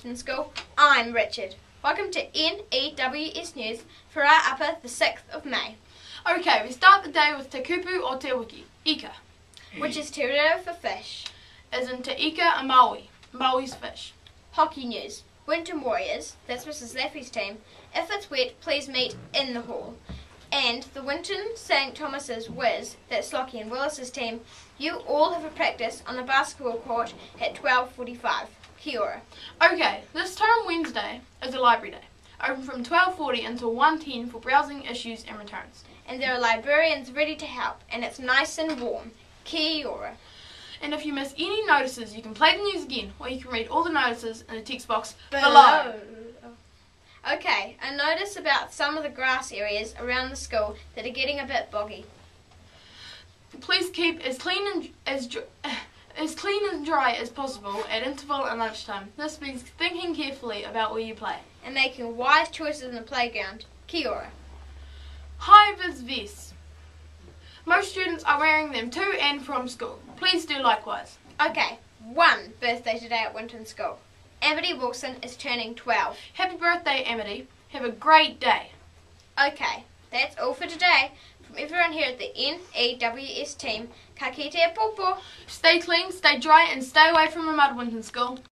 Winton School. I'm Richard. Welcome to N.E.W.S News for our upper the 6th of May. Okay, we start the day with te kupu or te wiki, eeka, which is te reo for fish. as in te eeka a Maui, Maui's fish. Hockey news. Winton Warriors, that's Mrs Laffey's team, if it's wet, please meet in the hall. And the Winton St Thomas's Whizz, that's Lochie and Willis' team, you all have a practice on the basketball court at 12:45. Kia Ora. Okay, this term Wednesday is a library day, open from 12:40 until 1:10 for browsing, issues and returns. And there are librarians ready to help, and it's nice and warm. Kia Ora. And if you miss any notices, you can play the news again, or you can read all the notices in the text box below. Okay, a notice about some of the grass areas around the school that are getting a bit boggy. Please keep as clean and dry as possible at interval and lunchtime. This means thinking carefully about where you play. And making wise choices in the playground. Kia Ora. High-vis vests. Most students are wearing them to and from school. Please do likewise. Okay, one birthday today at Winton School. Amity Wilson is turning 12. Happy birthday, Amity. Have a great day. Okay, that's all for today. From everyone here at the N.E.W.S team, ka kite popo. Stay clean, stay dry and stay away from the mud, Winton School.